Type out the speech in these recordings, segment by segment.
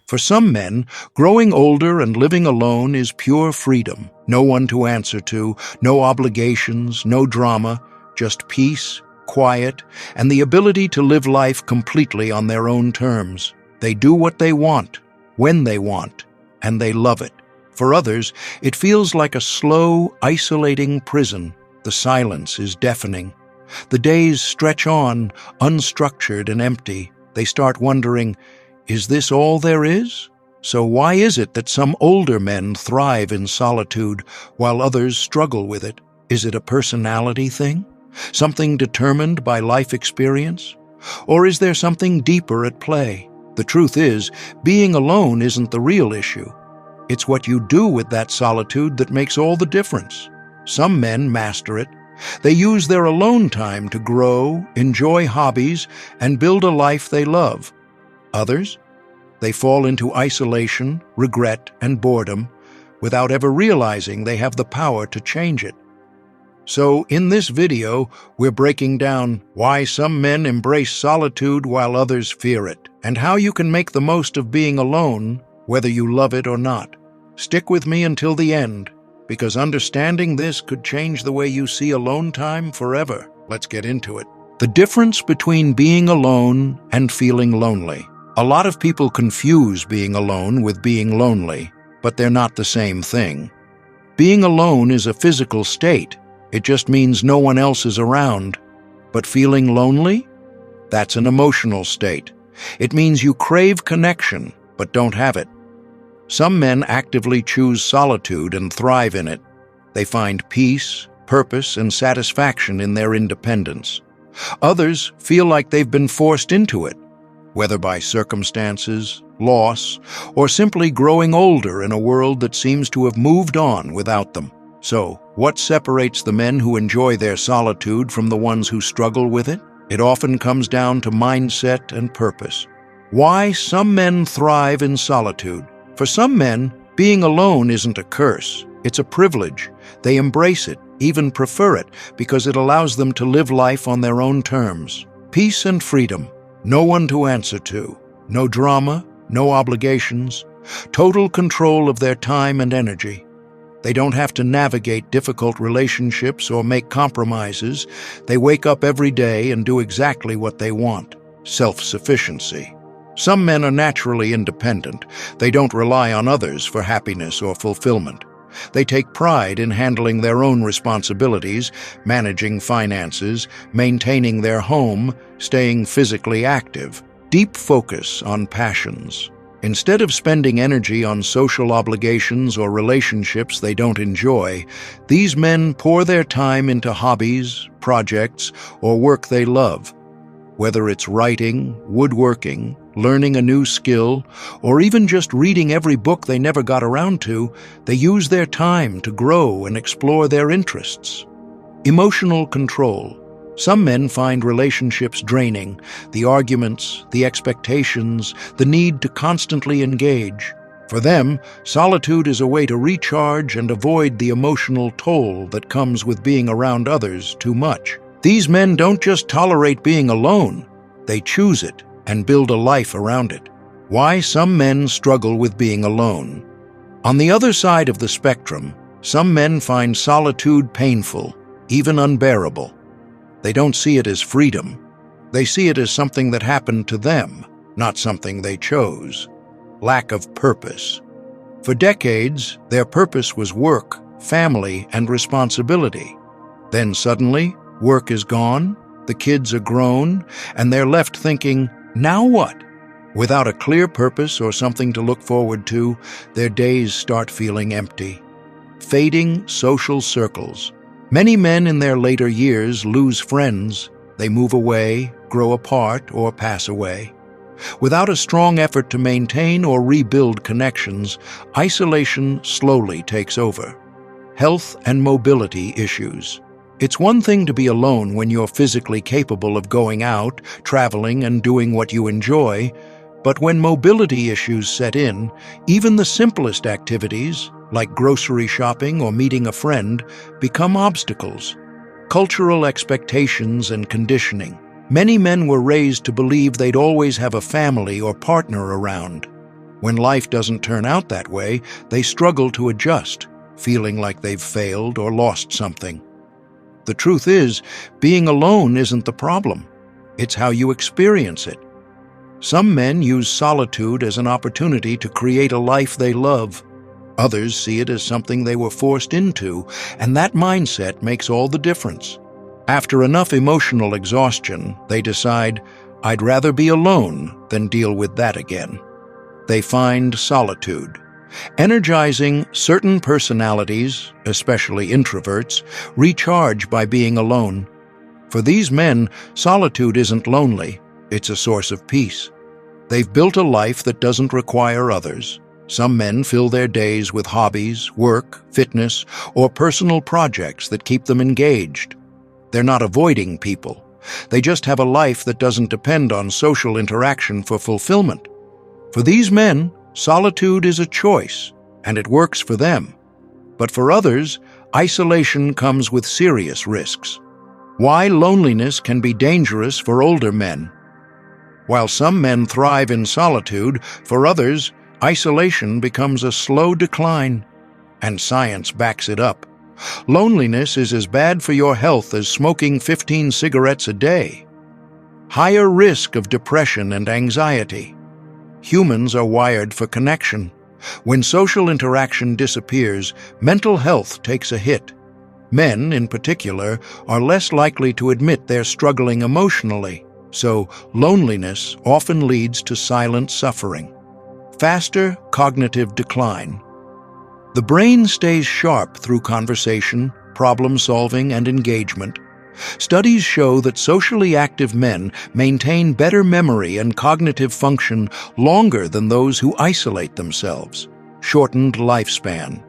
For some men, growing older and living alone is pure freedom. No one to answer to, no obligations, no drama, just peace, quiet, and the ability to live life completely on their own terms. They do what they want, when they want, and they love it. For others, it feels like a slow, isolating prison. The silence is deafening. The days stretch on, unstructured and empty. They start wondering, is this all there is? So why is it that some older men thrive in solitude while others struggle with it? Is it a personality thing? Something determined by life experience? Or is there something deeper at play? The truth is, being alone isn't the real issue. It's what you do with that solitude that makes all the difference. Some men master it. They use their alone time to grow, enjoy hobbies, and build a life they love. Others? They fall into isolation, regret, and boredom without ever realizing they have the power to change it. So, in this video, we're breaking down why some men embrace solitude while others fear it, and how you can make the most of being alone, whether you love it or not. Stick with me until the end, because understanding this could change the way you see alone time forever. Let's get into it. The difference between being alone and feeling lonely. A lot of people confuse being alone with being lonely, but they're not the same thing. Being alone is a physical state. It just means no one else is around. But feeling lonely? That's an emotional state. It means you crave connection, but don't have it. Some men actively choose solitude and thrive in it. They find peace, purpose, and satisfaction in their independence. Others feel like they've been forced into it, whether by circumstances, loss, or simply growing older in a world that seems to have moved on without them. So, what separates the men who enjoy their solitude from the ones who struggle with it? It often comes down to mindset and purpose. Why some men thrive in solitude? For some men, being alone isn't a curse. It's a privilege. They embrace it, even prefer it, because it allows them to live life on their own terms. Peace and freedom. No one to answer to. No drama, no obligations. Total control of their time and energy. They don't have to navigate difficult relationships or make compromises. They wake up every day and do exactly what they want. Self-sufficiency. Some men are naturally independent. They don't rely on others for happiness or fulfillment. They take pride in handling their own responsibilities, managing finances, maintaining their home, staying physically active. Deep focus on passions. Instead of spending energy on social obligations or relationships they don't enjoy, these men pour their time into hobbies, projects, or work they love. Whether it's writing, woodworking, learning a new skill, or even just reading every book they never got around to, they use their time to grow and explore their interests. Emotional control. Some men find relationships draining, the arguments, the expectations, the need to constantly engage. For them, solitude is a way to recharge and avoid the emotional toll that comes with being around others too much. These men don't just tolerate being alone, they choose it and build a life around it. Why some men struggle with being alone. On the other side of the spectrum, some men find solitude painful, even unbearable. They don't see it as freedom. They see it as something that happened to them, not something they chose. Lack of purpose. For decades, their purpose was work, family, and responsibility. Then suddenly, work is gone, the kids are grown, and they're left thinking, now what? Without a clear purpose or something to look forward to, their days start feeling empty. Fading social circles. Many men in their later years lose friends. They move away, grow apart, or pass away. Without a strong effort to maintain or rebuild connections, isolation slowly takes over. Health and mobility issues. It's one thing to be alone when you're physically capable of going out, traveling, and doing what you enjoy, but when mobility issues set in, even the simplest activities, like grocery shopping or meeting a friend, become obstacles. Cultural expectations and conditioning. Many men were raised to believe they'd always have a family or partner around. When life doesn't turn out that way, they struggle to adjust, feeling like they've failed or lost something. The truth is, being alone isn't the problem. It's how you experience it. Some men use solitude as an opportunity to create a life they love. Others see it as something they were forced into, and that mindset makes all the difference. After enough emotional exhaustion, they decide, "I'd rather be alone than deal with that again." They find solitude. Energizing, certain personalities, especially introverts, recharge by being alone. For these men, solitude isn't lonely, it's a source of peace. They've built a life that doesn't require others. Some men fill their days with hobbies, work, fitness, or personal projects that keep them engaged. They're not avoiding people. They just have a life that doesn't depend on social interaction for fulfillment. For these men, solitude is a choice, and it works for them. But for others, isolation comes with serious risks. Why loneliness can be dangerous for older men. While some men thrive in solitude, for others, isolation becomes a slow decline, and science backs it up. Loneliness is as bad for your health as smoking 15 cigarettes a day. Higher risk of depression and anxiety. Humans are wired for connection. When social interaction disappears, mental health takes a hit. Men, in particular, are less likely to admit they're struggling emotionally, so loneliness often leads to silent suffering. Faster cognitive decline. The brain stays sharp through conversation, problem-solving, and engagement. Studies show that socially active men maintain better memory and cognitive function longer than those who isolate themselves. Shortened lifespan.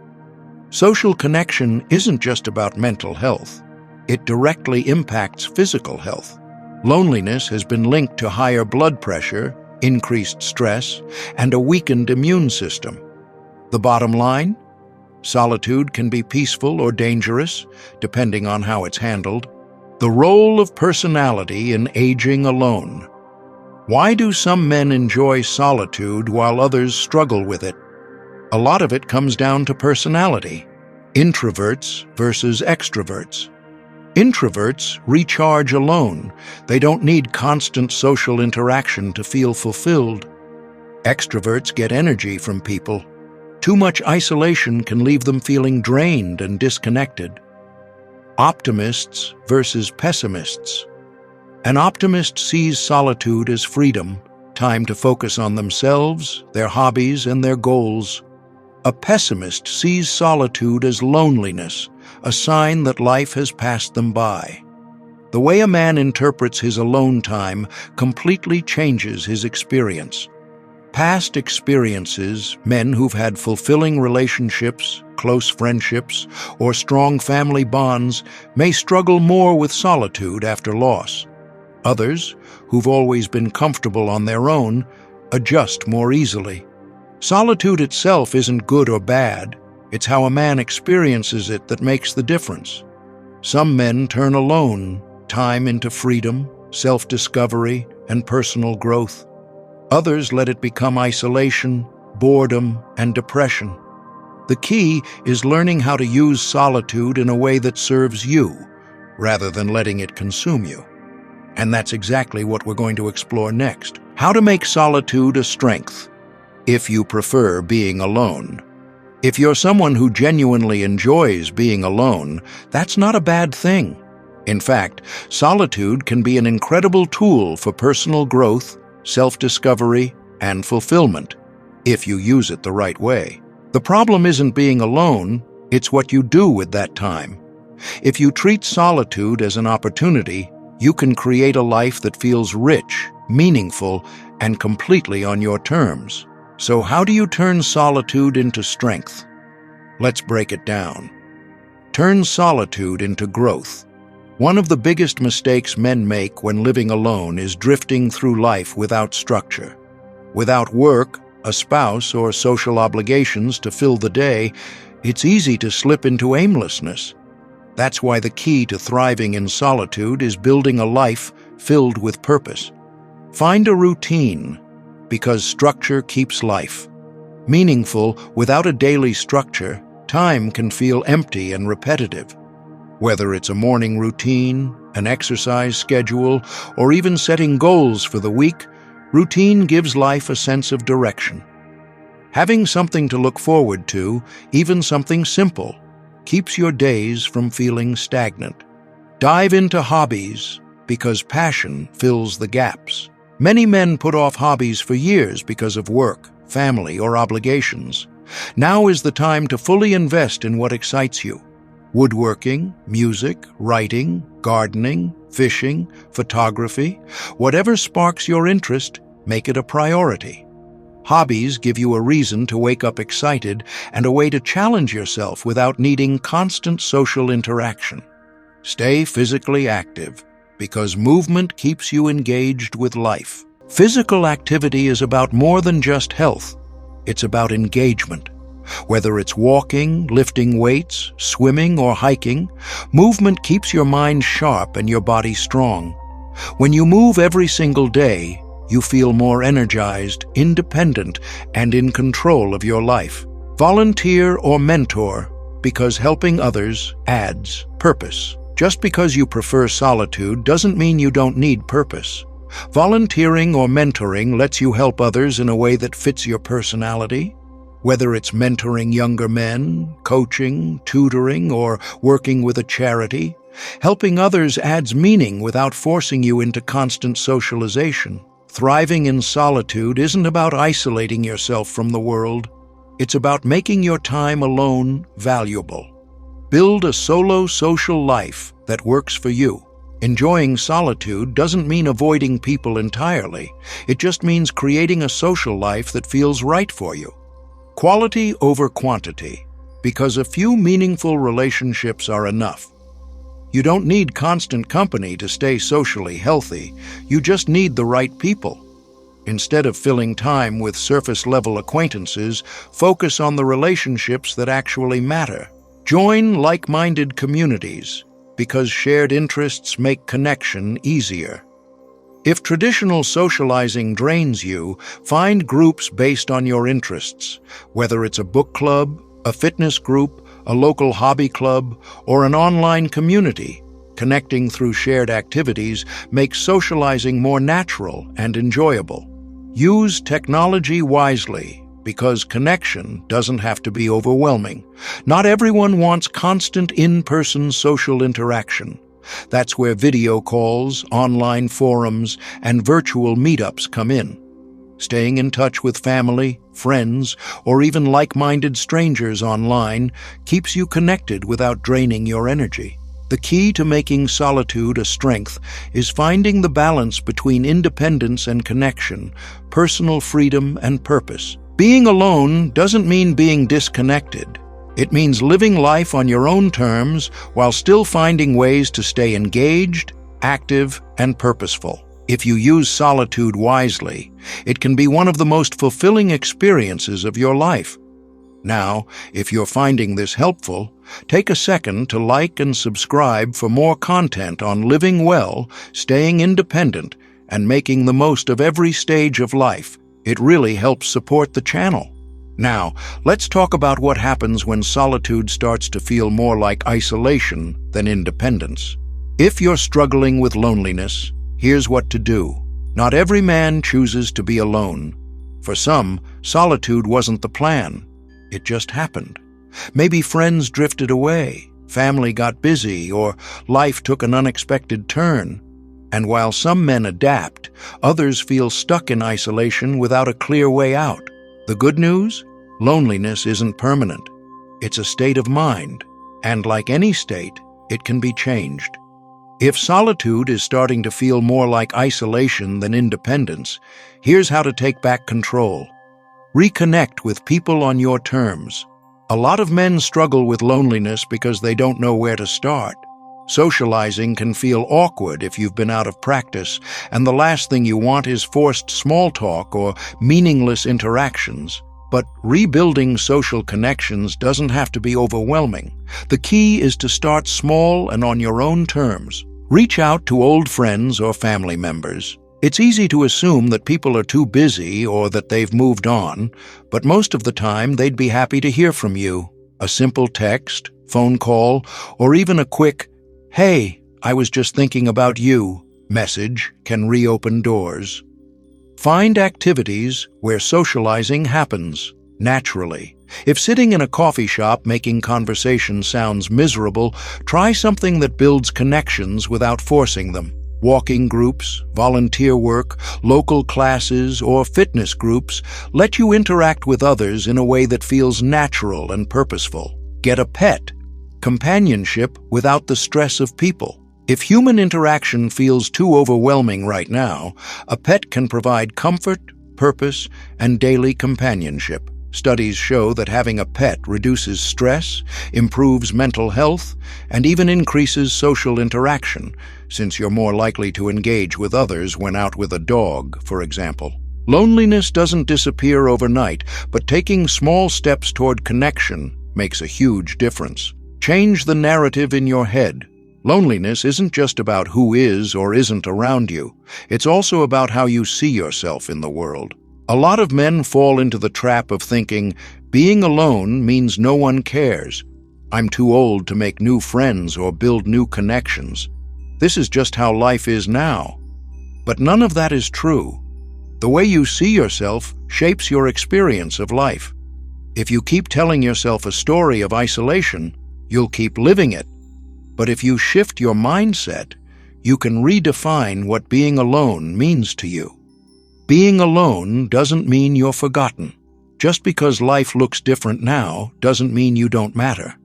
Social connection isn't just about mental health. It directly impacts physical health. Loneliness has been linked to higher blood pressure, increased stress, and a weakened immune system. The bottom line? Solitude can be peaceful or dangerous, depending on how it's handled. The role of personality in aging alone. Why do some men enjoy solitude while others struggle with it? A lot of it comes down to personality. Introverts versus extroverts. Introverts recharge alone. They don't need constant social interaction to feel fulfilled. Extroverts get energy from people. Too much isolation can leave them feeling drained and disconnected. Optimists versus pessimists. An optimist sees solitude as freedom, time to focus on themselves, their hobbies, and their goals. A pessimist sees solitude as loneliness, a sign that life has passed them by. The way a man interprets his alone time completely changes his experience. Past experiences, men who've had fulfilling relationships, close friendships, or strong family bonds may struggle more with solitude after loss. Others, who've always been comfortable on their own, adjust more easily. Solitude itself isn't good or bad. It's how a man experiences it that makes the difference. Some men turn alone time into freedom, self-discovery, and personal growth. Others let it become isolation, boredom, and depression. The key is learning how to use solitude in a way that serves you, rather than letting it consume you. And that's exactly what we're going to explore next. How to make solitude a strength, if you prefer being alone. If you're someone who genuinely enjoys being alone, that's not a bad thing. In fact, solitude can be an incredible tool for personal growth, self-discovery, and fulfillment, if you use it the right way. The problem isn't being alone, it's what you do with that time. If you treat solitude as an opportunity, you can create a life that feels rich, meaningful, and completely on your terms. So how do you turn solitude into strength? Let's break it down. Turn solitude into growth. One of the biggest mistakes men make when living alone is drifting through life without structure. Without work, a spouse, or social obligations to fill the day, it's easy to slip into aimlessness. That's why the key to thriving in solitude is building a life filled with purpose. Find a routine, because structure keeps life. Meaningful, without a daily structure, time can feel empty and repetitive. Whether it's a morning routine, an exercise schedule, or even setting goals for the week, routine gives life a sense of direction. Having something to look forward to, even something simple, keeps your days from feeling stagnant. Dive into hobbies, because passion fills the gaps. Many men put off hobbies for years because of work, family, or obligations. Now is the time to fully invest in what excites you. Woodworking, music, writing, gardening, fishing, photography, whatever sparks your interest, make it a priority. Hobbies give you a reason to wake up excited and a way to challenge yourself without needing constant social interaction. Stay physically active, because movement keeps you engaged with life. Physical activity is about more than just health. It's about engagement. Whether it's walking, lifting weights, swimming, or hiking, movement keeps your mind sharp and your body strong. When you move every single day, you feel more energized, independent, and in control of your life. Volunteer or mentor, because helping others adds purpose. Just because you prefer solitude doesn't mean you don't need purpose. Volunteering or mentoring lets you help others in a way that fits your personality. Whether it's mentoring younger men, coaching, tutoring, or working with a charity, helping others adds meaning without forcing you into constant socialization. Thriving in solitude isn't about isolating yourself from the world. It's about making your time alone valuable. Build a solo social life that works for you. Enjoying solitude doesn't mean avoiding people entirely. It just means creating a social life that feels right for you. Quality over quantity, because a few meaningful relationships are enough. You don't need constant company to stay socially healthy. You just need the right people. Instead of filling time with surface-level acquaintances, focus on the relationships that actually matter. Join like-minded communities, because shared interests make connection easier. If traditional socializing drains you, find groups based on your interests, whether it's a book club, a fitness group, a local hobby club, or an online community. Connecting through shared activities makes socializing more natural and enjoyable. Use technology wisely, because connection doesn't have to be overwhelming. Not everyone wants constant in-person social interaction. That's where video calls, online forums, and virtual meetups come in. Staying in touch with family, friends, or even like-minded strangers online keeps you connected without draining your energy. The key to making solitude a strength is finding the balance between independence and connection, personal freedom and purpose. Being alone doesn't mean being disconnected. It means living life on your own terms while still finding ways to stay engaged, active, and purposeful. If you use solitude wisely, it can be one of the most fulfilling experiences of your life. Now, if you're finding this helpful, take a second to like and subscribe for more content on living well, staying independent, and making the most of every stage of life. It really helps support the channel. Now, let's talk about what happens when solitude starts to feel more like isolation than independence. If you're struggling with loneliness, here's what to do. Not every man chooses to be alone. For some, solitude wasn't the plan. It just happened. Maybe friends drifted away, family got busy, or life took an unexpected turn. And while some men adapt, others feel stuck in isolation without a clear way out. The good news? Loneliness isn't permanent. It's a state of mind, and like any state, it can be changed. If solitude is starting to feel more like isolation than independence, here's how to take back control. Reconnect with people on your terms. A lot of men struggle with loneliness because they don't know where to start. Socializing can feel awkward if you've been out of practice, and the last thing you want is forced small talk or meaningless interactions. But rebuilding social connections doesn't have to be overwhelming. The key is to start small and on your own terms. Reach out to old friends or family members. It's easy to assume that people are too busy or that they've moved on, but most of the time they'd be happy to hear from you. A simple text, phone call, or even a quick, "Hey, I was just thinking about you," message can reopen doors. Find activities where socializing happens naturally. If sitting in a coffee shop making conversation sounds miserable, try something that builds connections without forcing them. Walking groups, volunteer work, local classes, or fitness groups let you interact with others in a way that feels natural and purposeful. Get a pet. Companionship without the stress of people. If human interaction feels too overwhelming right now, a pet can provide comfort, purpose, and daily companionship. Studies show that having a pet reduces stress, improves mental health, and even increases social interaction, since you're more likely to engage with others when out with a dog, for example. Loneliness doesn't disappear overnight, but taking small steps toward connection makes a huge difference. Change the narrative in your head. Loneliness isn't just about who is or isn't around you. It's also about how you see yourself in the world. A lot of men fall into the trap of thinking, being alone means no one cares. I'm too old to make new friends or build new connections. This is just how life is now. But none of that is true. The way you see yourself shapes your experience of life. If you keep telling yourself a story of isolation, you'll keep living it. But if you shift your mindset, you can redefine what being alone means to you. Being alone doesn't mean you're forgotten. Just because life looks different now doesn't mean you don't matter.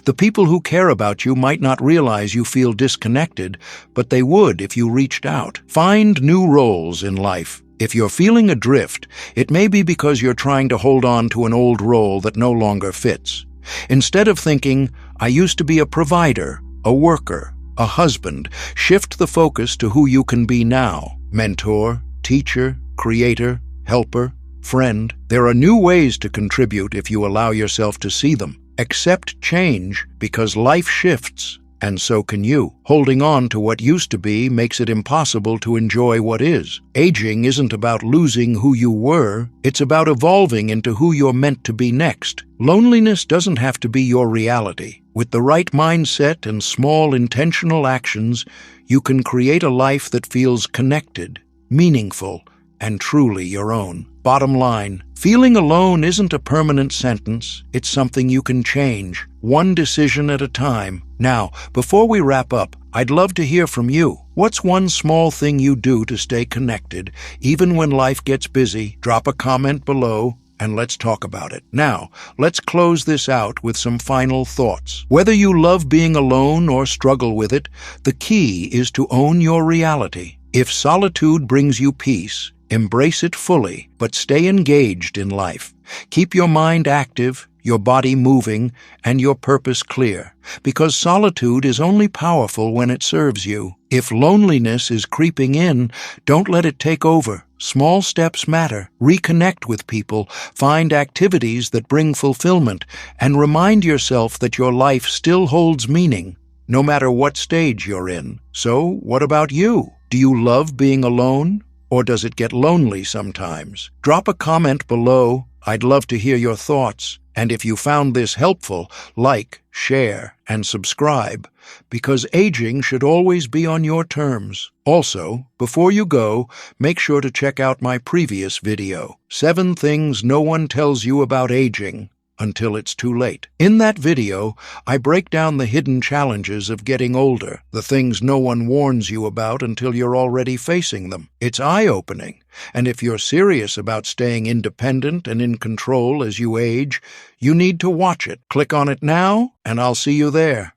The people who care about you might not realize you feel disconnected, but they would if you reached out. Find new roles in life. If you're feeling adrift, it may be because you're trying to hold on to an old role that no longer fits. Instead of thinking, "I used to be a provider, a worker, a husband," shift the focus to who you can be now. Mentor, teacher, creator, helper, friend. There are new ways to contribute if you allow yourself to see them. Accept change because life shifts, and so can you. Holding on to what used to be makes it impossible to enjoy what is. Aging isn't about losing who you were, it's about evolving into who you're meant to be next. Loneliness doesn't have to be your reality. With the right mindset and small intentional actions, you can create a life that feels connected, meaningful, and truly your own. Bottom line, feeling alone isn't a permanent sentence, it's something you can change, one decision at a time. Now, before we wrap up, I'd love to hear from you. What's one small thing you do to stay connected, even when life gets busy? Drop a comment below, and let's talk about it. Now, let's close this out with some final thoughts. Whether you love being alone or struggle with it, the key is to own your reality. If solitude brings you peace, embrace it fully, but stay engaged in life. Keep your mind active, your body moving, and your purpose clear, because solitude is only powerful when it serves you. If loneliness is creeping in, don't let it take over. Small steps matter. Reconnect with people, find activities that bring fulfillment, and remind yourself that your life still holds meaning, no matter what stage you're in. So, what about you? Do you love being alone? Or does it get lonely sometimes? Drop a comment below. I'd love to hear your thoughts. And if you found this helpful, like, share, and subscribe, because aging should always be on your terms. Also, before you go, make sure to check out my previous video, 7 Things No One Tells You About Aging Until It's Too Late. In that video, I break down the hidden challenges of getting older, the things no one warns you about until you're already facing them. It's eye-opening, and if you're serious about staying independent and in control as you age, you need to watch it. Click on it now, and I'll see you there.